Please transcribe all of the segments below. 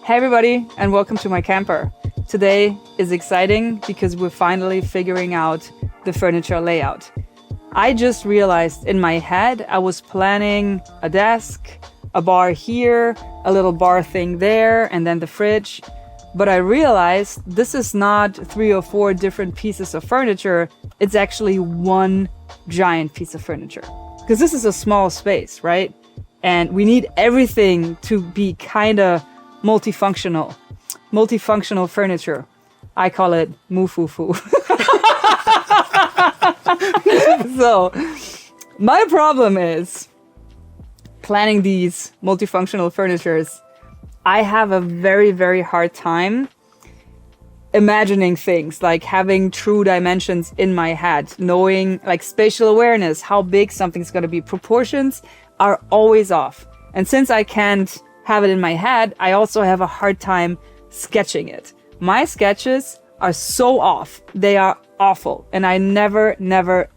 Hey everybody, and welcome to my camper. Today is exciting because we're finally figuring out the furniture layout. I just realized in my head I was planning a desk, a bar here, a little bar thing there, and then the fridge. But I realized this is not 3 or 4 different pieces of furniture. It's actually one giant piece of furniture. Because this is a small space, right? And we need everything to be kind of multifunctional. Multifunctional furniture. I call it moo-foo-foo. So, my problem is planning these multifunctional furnitures. I have a very, very hard time imagining things, like having true dimensions in my head, knowing like spatial awareness, how big something's going to be. Proportions are always off. And since I can't have it in my head, I also have a hard time sketching it. My sketches are so off. They are awful. And I never,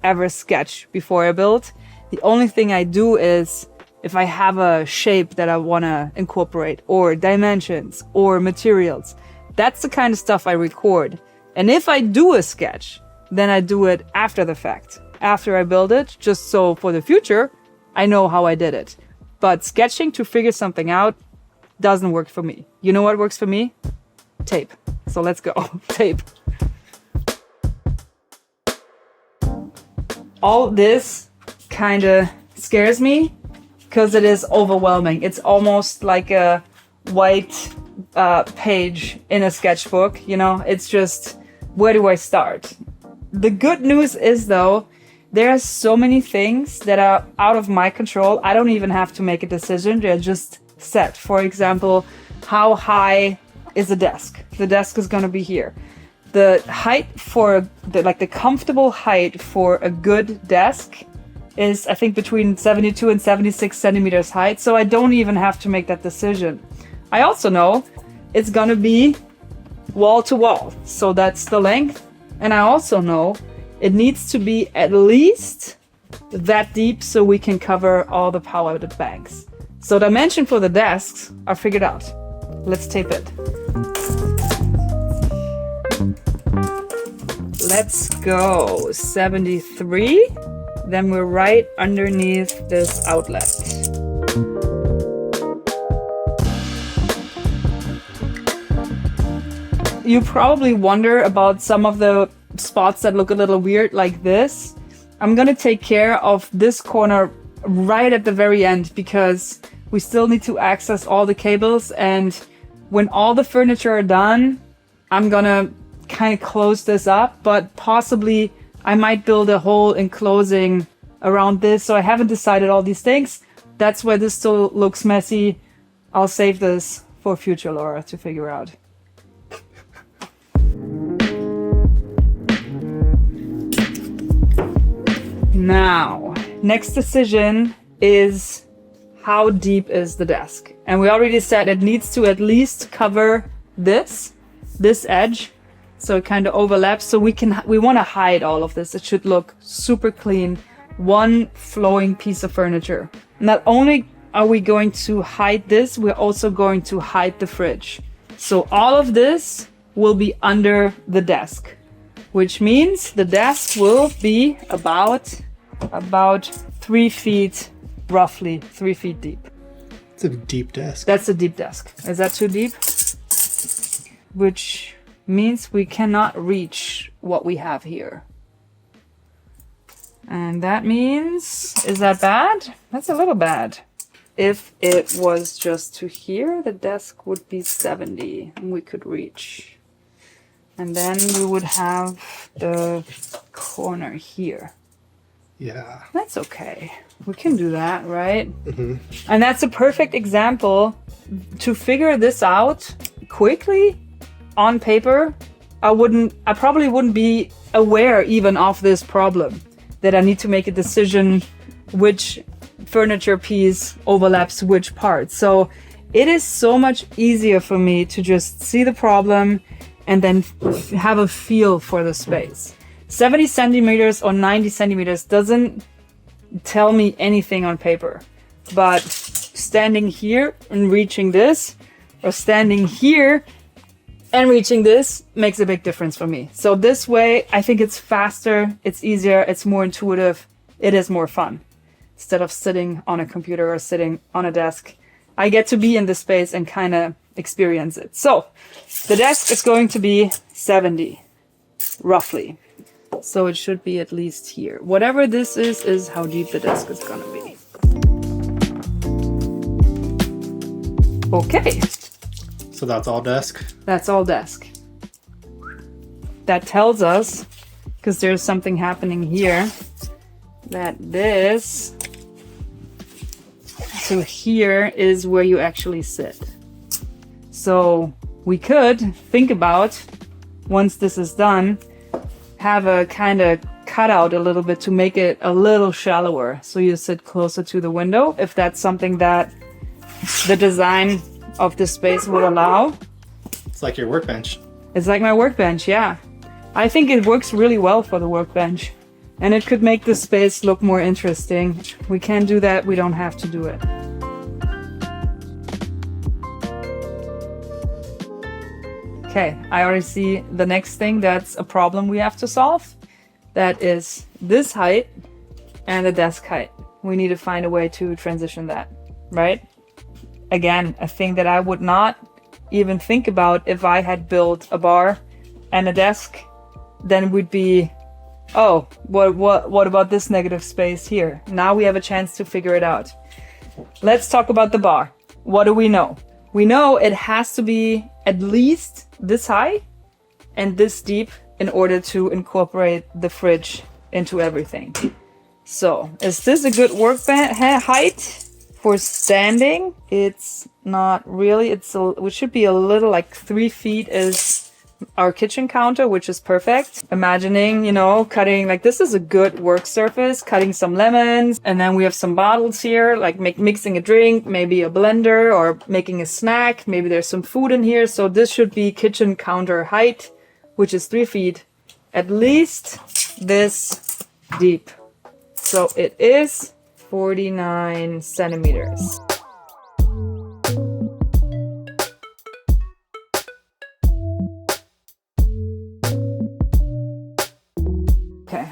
ever sketch before I build. The only thing I do is if I have a shape that I want to incorporate, or dimensions, or materials, that's the kind of stuff I record. And if I do a sketch, then I do it after the fact, after I build it, just so for the future, I know how I did it. But sketching to figure something out doesn't work for me. You know what works for me? Tape. So let's go. Tape. All this kind of scares me because it is overwhelming. It's almost like a white page in a sketchbook. You know, it's just, where do I start? The good news is, though, there are so many things that are out of my control. I don't even have to make a decision. They're just set. For example, how high is the desk? The desk is going to be here. The height for the comfortable height for a good desk is, I think, between 72 and 76 centimeters height. So I don't even have to make that decision. I also know it's going to be wall to wall. So that's the length. And I also know it needs to be at least that deep so we can cover all the power banks. So dimension for the desks are figured out. Let's tape it. Let's go. 73. Then we're right underneath this outlet. You probably wonder about some of the spots that look a little weird like this. I'm gonna take care of this corner right at the very end because we still need to access all the cables, and when all the furniture are done, I'm gonna kind of close this up, but possibly I might build a whole enclosing around this. So I haven't decided all these things. That's why this still looks messy. I'll save this for future Laura to figure out. Now, next decision is how deep is the desk? And we already said it needs to at least cover this edge. So it kind of overlaps. So we want to hide all of this. It should look super clean. One flowing piece of furniture. Not only are we going to hide this, we're also going to hide the fridge. So all of this will be under the desk, which means the desk will be about 3 feet, roughly 3 feet deep. It's a deep desk. That's a deep desk. Is that too deep? Which means we cannot reach what we have here. And that means, is that bad? That's a little bad. If it was just to here, the desk would be 70 and we could reach. And then we would have the corner here. Yeah. That's okay. We can do that, right? Mm-hmm. And that's a perfect example to figure this out quickly on paper. I probably wouldn't be aware even of this problem, that I need to make a decision which furniture piece overlaps which part. So it is so much easier for me to just see the problem and then have a feel for the space. 70 centimeters or 90 centimeters doesn't tell me anything on paper, but standing here and reaching this, or standing here and reaching this makes a big difference for me. So this way, I think it's faster, it's easier, it's more intuitive, it is more fun. Instead of sitting on a computer or sitting on a desk, I get to be in this space and kind of experience it. So the desk is going to be 70, roughly. So it should be at least here. Whatever this is how deep the desk is gonna be. Okay. So that's all desk? That's all desk. That tells us, because there's something happening here, that this to here is where you actually sit. So we could think about, once this is done, have a kind of cutout a little bit to make it a little shallower. So you sit closer to the window, if that's something that the design of the space will allow. It's like your workbench. It's like my workbench, yeah. I think it works really well for the workbench. And it could make the space look more interesting. We can do that, we don't have to do it. Okay, I already see the next thing that's a problem we have to solve. That is this height and the desk height. We need to find a way to transition that, right? Again, a thing that I would not even think about if I had built a bar and a desk, then we'd be, oh, what about this negative space here? Now we have a chance to figure it out. Let's talk about the bar. What do we know? We know it has to be at least this high and this deep in order to incorporate the fridge into everything. So, is this a good workbench height for standing? It's not really. It should be a little, like 3 feet is our kitchen counter, which is perfect. Imagining, cutting, like this is a good work surface, cutting some lemons, and then we have some bottles here, like mixing a drink, maybe a blender, or making a snack. Maybe there's some food in here. So this should be kitchen counter height, which is 3 feet, at least this deep. So it is 49 centimeters.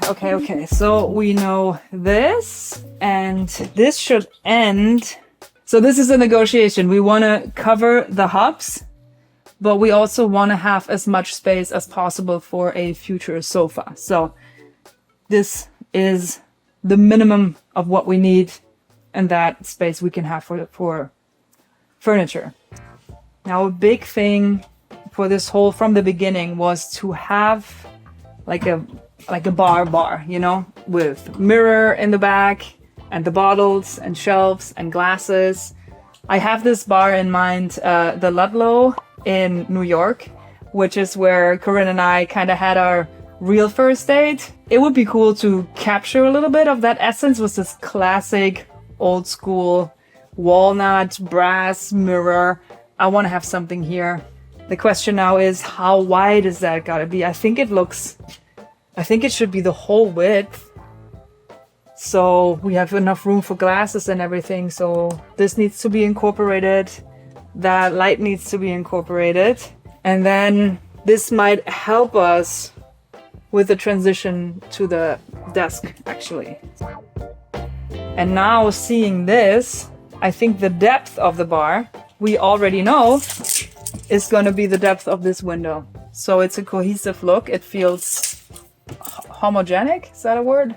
Okay. So we know this, and this should end. So this is a negotiation. We want to cover the hubs, but we also want to have as much space as possible for a future sofa. So this is the minimum of what we need, and that space we can have for furniture. Now, a big thing for this whole from the beginning was to have like a bar, with mirror in the back and the bottles and shelves and glasses. I have this bar in mind, the Ludlow in New York, which is where Corinne and I kind of had our real first date. It would be cool to capture a little bit of that essence with this classic old school walnut brass mirror. I want to have something here. The question now is, how wide is that gotta be? I think it should be the whole width. So we have enough room for glasses and everything. So this needs to be incorporated. That light needs to be incorporated. And then this might help us with the transition to the desk, actually. And now seeing this, I think the depth of the bar, we already know, is going to be the depth of this window. So it's a cohesive look. It feels homogenic. Is that a word?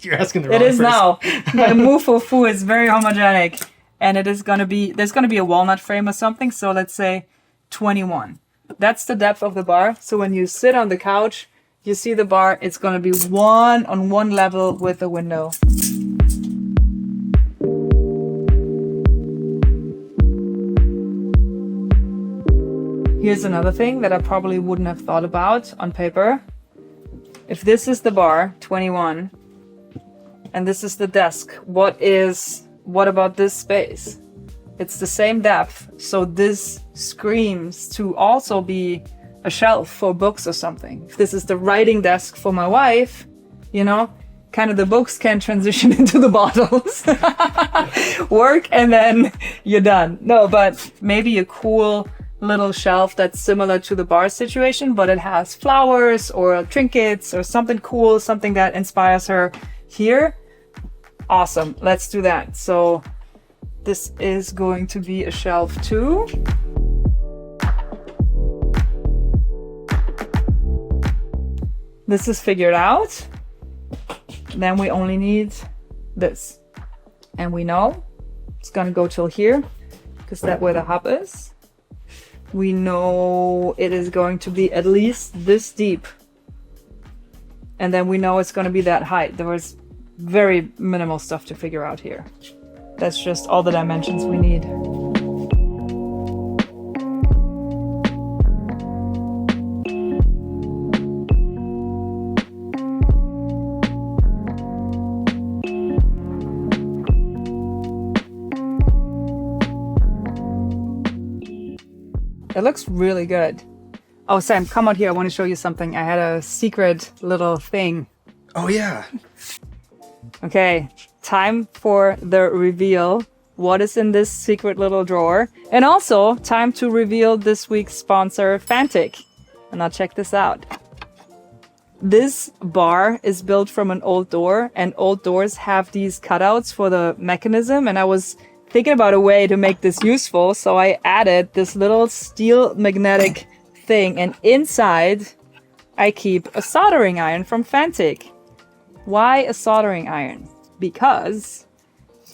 You're asking the wrong person. It is now. My Mufu Fu is very homogenic. And it is going to be, there's going to be a walnut frame or something. So let's say 21. That's the depth of the bar. So when you sit on the couch, you see the bar, it's going to be on one level with the window. Here's another thing that I probably wouldn't have thought about on paper. If this is the bar, 21, and this is the desk, what about this space? It's the same depth, so this screams to also be a shelf for books or something. If this is the writing desk for my wife, kind of the books can transition into the bottles. Work and then you're done. No, but maybe a cool little shelf that's similar to the bar situation, but it has flowers or trinkets or something cool, something that inspires her here. Awesome. Let's do that. So this is going to be a shelf too. This is figured out. Then we only need this. And we know it's gonna go till here because that's where the hub is. We know it is going to be at least this deep. And then we know it's gonna be that height. There was very minimal stuff to figure out here. That's just all the dimensions we need. It looks really good. Oh, Sam, come out here. I want to show you something. I had a secret little thing. Oh, yeah. Okay, time for the reveal. What is in this secret little drawer? And also, time to reveal this week's sponsor, Fantic. And now check this out. This bar is built from an old door, and old doors have these cutouts for the mechanism, and I was thinking about a way to make this useful, so I added this little steel magnetic thing, and inside I keep a soldering iron from Fantic. Why a soldering iron? Because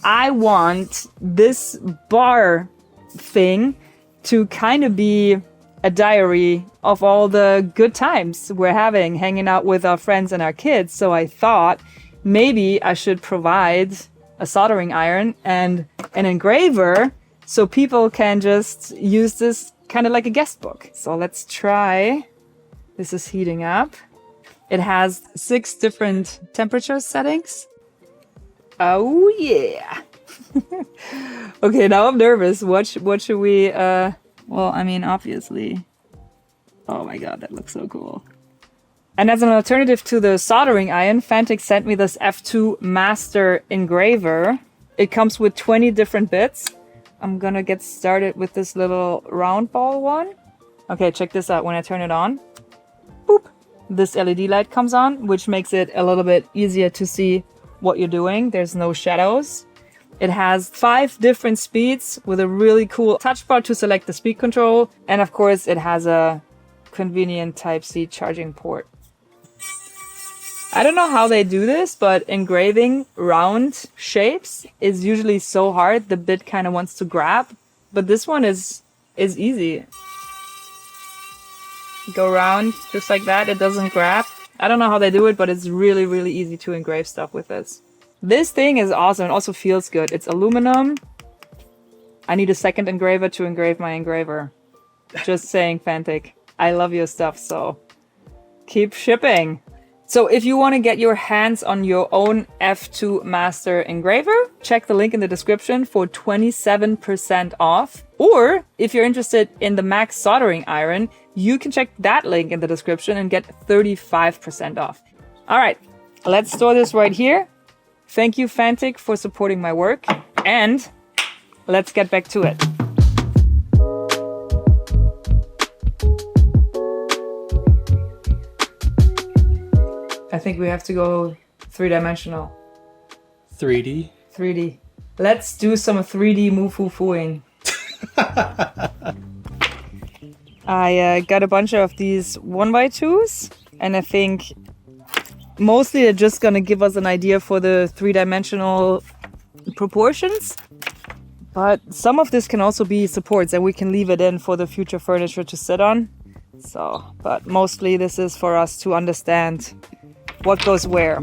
I want this bar thing to kind of be a diary of all the good times we're having hanging out with our friends and our kids. So I thought maybe I should provide a soldering iron and an engraver so people can just use this kind of like a guest book. So let's try. This is heating up. It has 6 different temperature settings. Oh yeah. Okay, now I'm nervous. What should we well, I mean, obviously. Oh my god, that looks so cool. And as an alternative to the soldering iron, Fantic sent me this F2 Master engraver. It comes with 20 different bits. I'm gonna get started with this little round ball one. Okay, check this out. When I turn it on, boop, this LED light comes on, which makes it a little bit easier to see what you're doing. There's no shadows. It has 5 different speeds with a really cool touch bar to select the speed control. And of course, it has a convenient Type-C charging port. I don't know how they do this, but engraving round shapes is usually so hard. The bit kind of wants to grab, but this one is easy. Go around just like that. It doesn't grab. I don't know how they do it, but it's really, really easy to engrave stuff with this. This thing is awesome. It also feels good. It's aluminum. I need a second engraver to engrave my engraver. Just saying, Fantic. I love your stuff, so keep shipping. So if you want to get your hands on your own F2 Master engraver, check the link in the description for 27% off. Or if you're interested in the Max soldering iron, you can check that link in the description and get 35% off. All right, let's store this right here. Thank you, Fantic, for supporting my work. And let's get back to it. I think we have to go 3-dimensional. 3D? 3D. Let's do some 3D moo-foo-fooing. I got a bunch of these 1x2s, and I think mostly they're just gonna give us an idea for the 3-dimensional proportions. But some of this can also be supports, and we can leave it in for the future furniture to sit on. So, but mostly this is for us to understand what goes where.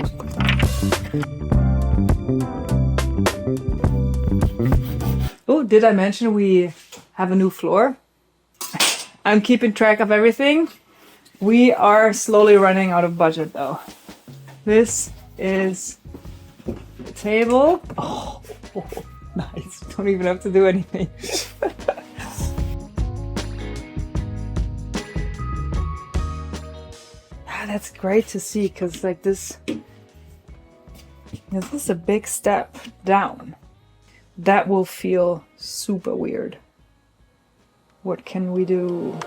Oh, did I mention we have a new floor? I'm keeping track of everything. We are slowly running out of budget though. This is the table. Oh, nice. Don't even have to do anything. That's great to see, because like this This is a big step down. That will feel super weird. What can we do?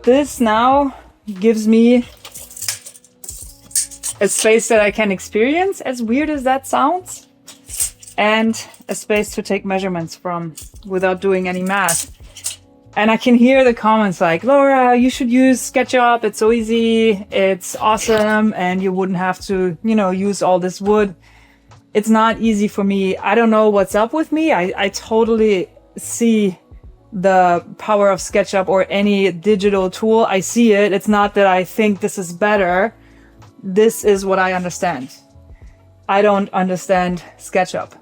This now gives me a space that I can experience, as weird as that sounds, and a space to take measurements from without doing any math. And I can hear the comments like, Laura, you should use SketchUp. It's so easy. It's awesome. And you wouldn't have to, use all this wood. It's not easy for me. I don't know what's up with me. I totally see the power of SketchUp or any digital tool. I see it. It's not that I think this is better. This is what I understand. I don't understand SketchUp.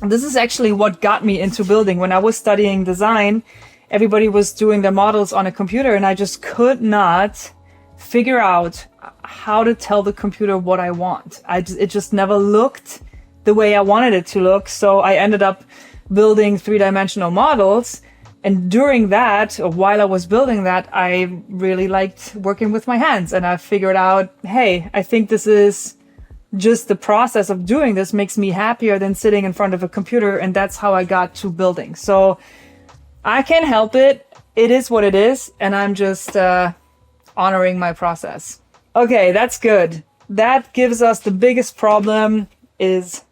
And this is actually what got me into building. When I was studying design, everybody was doing their models on a computer and I just could not figure out how to tell the computer what I want. It just never looked the way I wanted it to look. So I ended up building three-dimensional models. And during that, or while I was building that, I really liked working with my hands. And I figured out, hey, I think this is just the process of doing this makes me happier than sitting in front of a computer. And that's how I got to building. So I can't help it. It is what it is. And I'm just honoring my process. Okay, that's good. That gives us the biggest problem is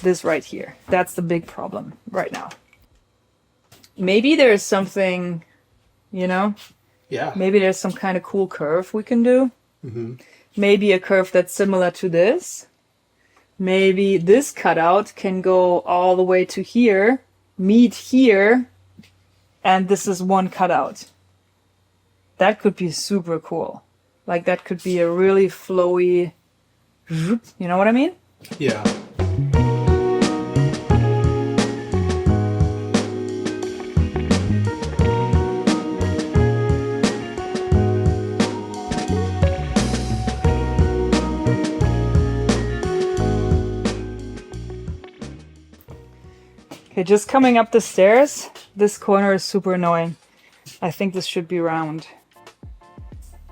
this right here. That's the big problem right now. Maybe there's something, Yeah. maybe there's some kind of cool curve we can do. Mm-hmm. Maybe a curve that's similar to this. Maybe this cutout can go all the way to here, meet here, and this is one cutout. That could be super cool. Like that could be a really flowy, you know what I mean? Yeah. Okay, just coming up the stairs, this corner is super annoying. I think this should be round.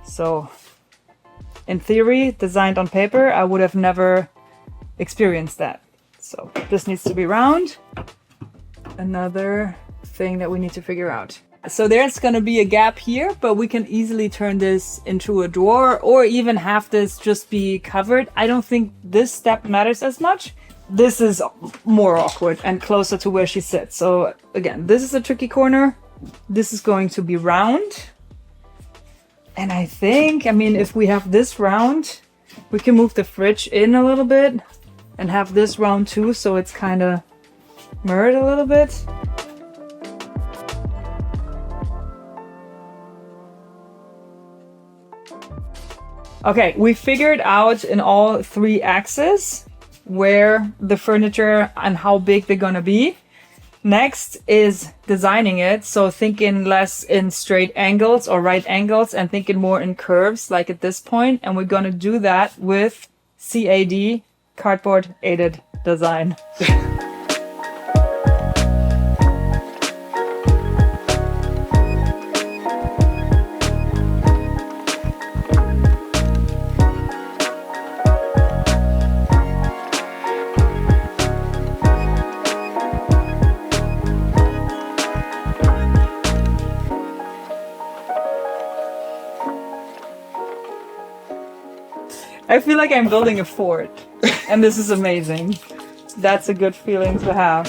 So, in theory, designed on paper, I would have never experienced that. So, this needs to be round. Another thing that we need to figure out. So there's gonna be a gap here, but we can easily turn this into a drawer or even have this just be covered. I don't think this step matters as much. This is more awkward and closer to where she sits. So again, this is a tricky corner. This is going to be round. And I mean, if we have this round, we can move the fridge in a little bit and have this round too. So it's kind of mirrored a little bit. Okay, we figured out in all three axes where the furniture and how big they're gonna be. Next is designing it. So thinking less in straight angles or right angles and thinking more in curves like at this point. And we're gonna do that with CAD, cardboard aided design. I feel like I'm building a fort, and this is amazing. That's a good feeling to have.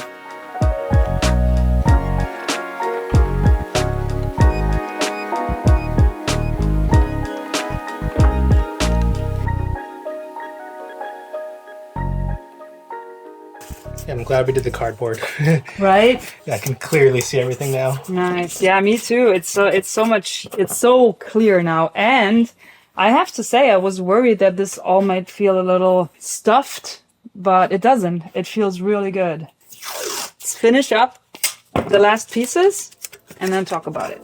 Yeah, I'm glad we did the cardboard. Right? Yeah, I can clearly see everything now. Nice. Yeah, me too. It's so clear now. And I have to say, I was worried that this all might feel a little stuffed, but it doesn't. It feels really good. Let's finish up the last pieces and then talk about it.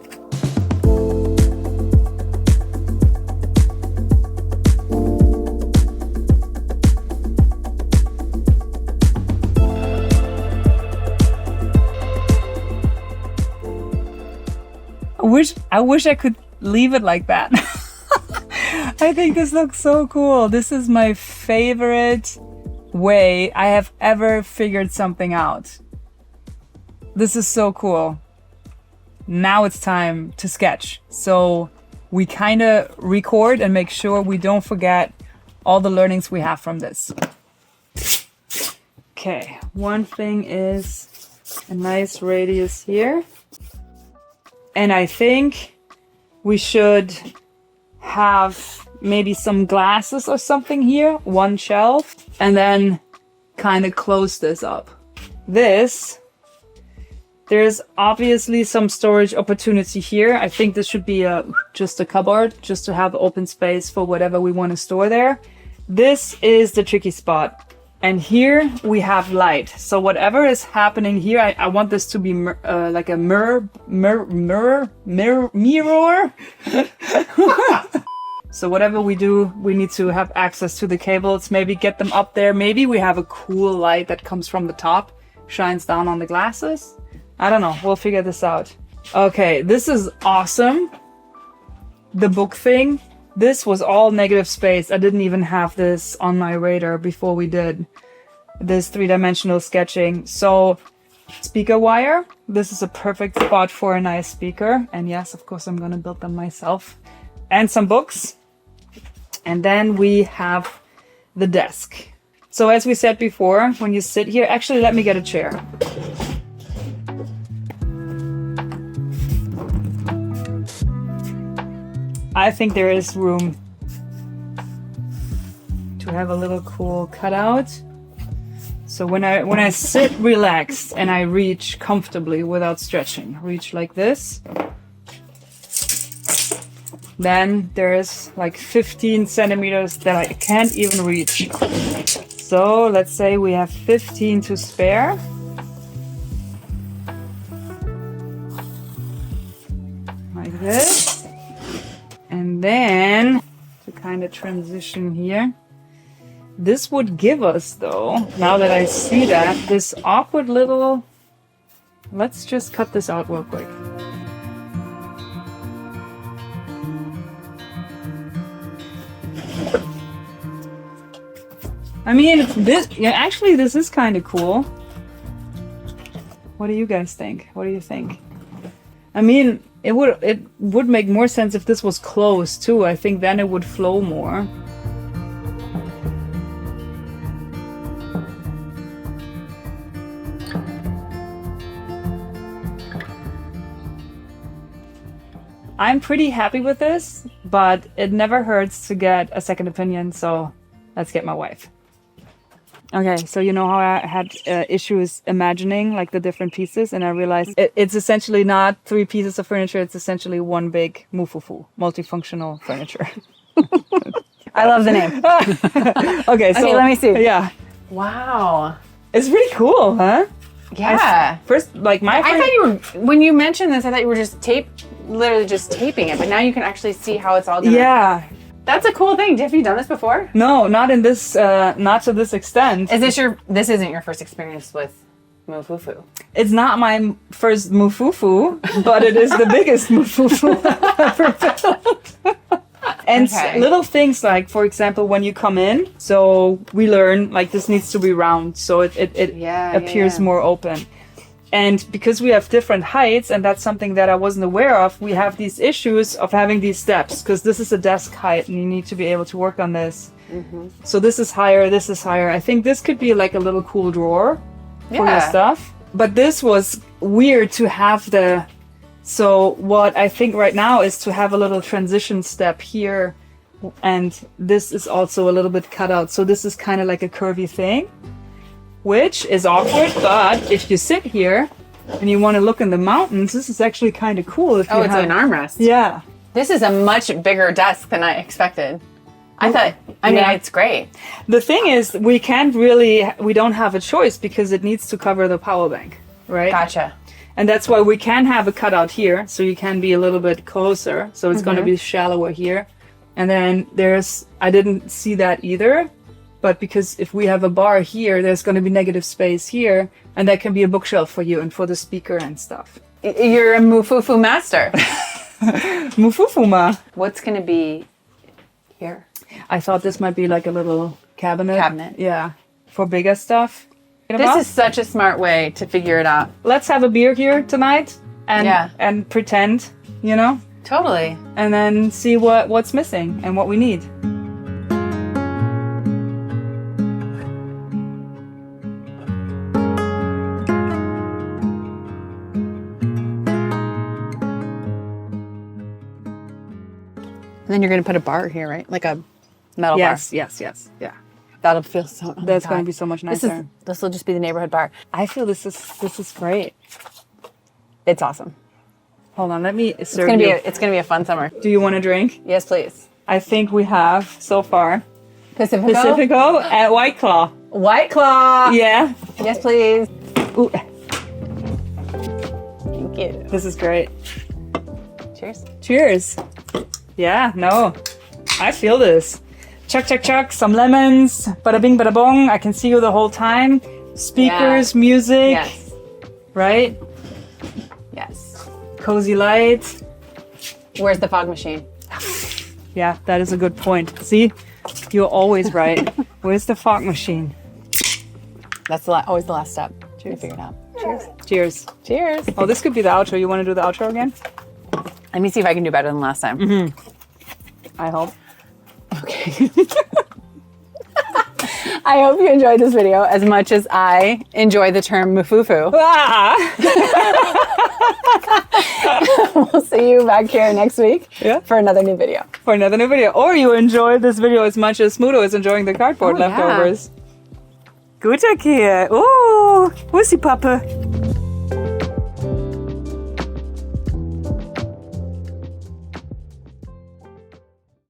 wish I could leave it like that. I think this looks so cool. This is my favorite way I have ever figured something out. This is so cool. Now it's time to sketch. So we kind of record and make sure we don't forget all the learnings we have from this. Okay, one thing is a nice radius here. And I think we should have maybe some glasses or something here, one shelf, and then kind of close this up. There's obviously some storage opportunity here. I think this should be just a cupboard, just to have open space for whatever we want to store there. This is the tricky spot. And here we have light. So whatever is happening here, I want this to be like a mirror. So whatever we do, we need to have access to the cables, maybe get them up there. Maybe we have a cool light that comes from the top, shines down on the glasses. I don't know. We'll figure this out. Okay, this is awesome. The book thing. This was all negative space. I didn't even have this on my radar before we did this three-dimensional sketching. So, speaker wire. This is a perfect spot for a nice speaker. And yes, of course, I'm going to build them myself. And some books. And then we have the desk. So as we said before, when you sit here, actually, let me get a chair. I think there is room to have a little cool cutout. So when I sit relaxed and I reach comfortably without stretching, reach like this, then there's like 15 centimeters that I can't even reach. So let's say we have 15 to spare. Like this. And then, to kind of transition here, this would give us, though, now that I see that, this awkward little... Let's just cut this out real quick. I mean, actually, this is kind of cool. What do you guys think? What do you think? I mean... It would make more sense if this was closed too. I think then it would flow more. I'm pretty happy with this, but it never hurts to get a second opinion, so let's get my wife. Okay, so you know how I had issues imagining like the different pieces, and I realized it's essentially not three pieces of furniture, it's essentially one big mufufu, multifunctional furniture. I love the name. Okay, so let me see. Yeah. Wow. It's pretty cool, huh? Yeah. First, like I thought you were, when you mentioned this, I thought you were literally just taping it, but now you can actually see how it's all gonna... Yeah. That's a cool thing. Have you done this before? No, not in this, not to this extent. This isn't your first experience with mufufu? It's not my first mufufu, but it is the biggest mufufu I've ever built. And little things like, for example, when you come in, so we learn like this needs to be round, so it appears more open. And because we have different heights, and that's something that I wasn't aware of, we have these issues of having these steps, because this is a desk height and you need to be able to work on this. Mm-hmm. So this is higher, this is higher. I think this could be like a little cool drawer for your stuff. But this was weird to have so what I think right now is to have a little transition step here, and this is also a little bit cut out. So this is kind of like a curvy thing, which is awkward, but if you sit here and you want to look in the mountains, this is actually kind of cool. It's an armrest. Yeah. This is a much bigger desk than I expected. I mean, it's great. The thing is, we don't have a choice because it needs to cover the power bank, right? Gotcha. And that's why we can have a cutout here, so you can be a little bit closer. So it's going to be shallower here. And then I didn't see that either. But because if we have a bar here, there's going to be negative space here, and that can be a bookshelf for you and for the speaker and stuff. You're a mufufu master. Mufufuma. What's gonna be here? I thought this might be like a little cabinet. Cabinet. Yeah. For bigger stuff. This is such a smart way to figure it out. Let's have a beer here tonight and Yeah. and pretend, you know? Totally. And then see what's missing and what we need. And then you're gonna put a bar here, right? Like a metal Yes, bar. yes. Yeah. That'll feel so. Oh my That's God. going to be so much nicer. This will just be the neighborhood bar. I feel this is great. It's awesome. Hold on, let me It's serve gonna be. you. It's gonna be a fun summer. Do you want a drink? Yes, please. I think we have so far Pacifico. Pacifico and White Claw. White Claw. Yeah. Yes, please. Ooh, Thank you. this is great. Cheers. Cheers. Yeah, no. I feel this. Chuck, chuck, chuck. Some lemons. Bada bing, bada bong. I can see you the whole time. Speakers, music. Yes. Right? Yes. Cozy light. Where's the fog machine? Yeah, that is a good point. See? You're always right. Where's the fog machine? That's always the last step. Cheers. Figure it out. Cheers. Cheers. Cheers. Oh, this could be the outro. You want to do the outro again? Let me see if I can do better than last time. I hope. Okay. I hope you enjoyed this video as much as I enjoy the term mufufu. Ah! We'll see you back here next week for another new video. For another new video. Or you enjoyed this video as much as Smudo is enjoying the cardboard Oh, yeah. leftovers. Guter Kier. Oh, Pussy Puppe.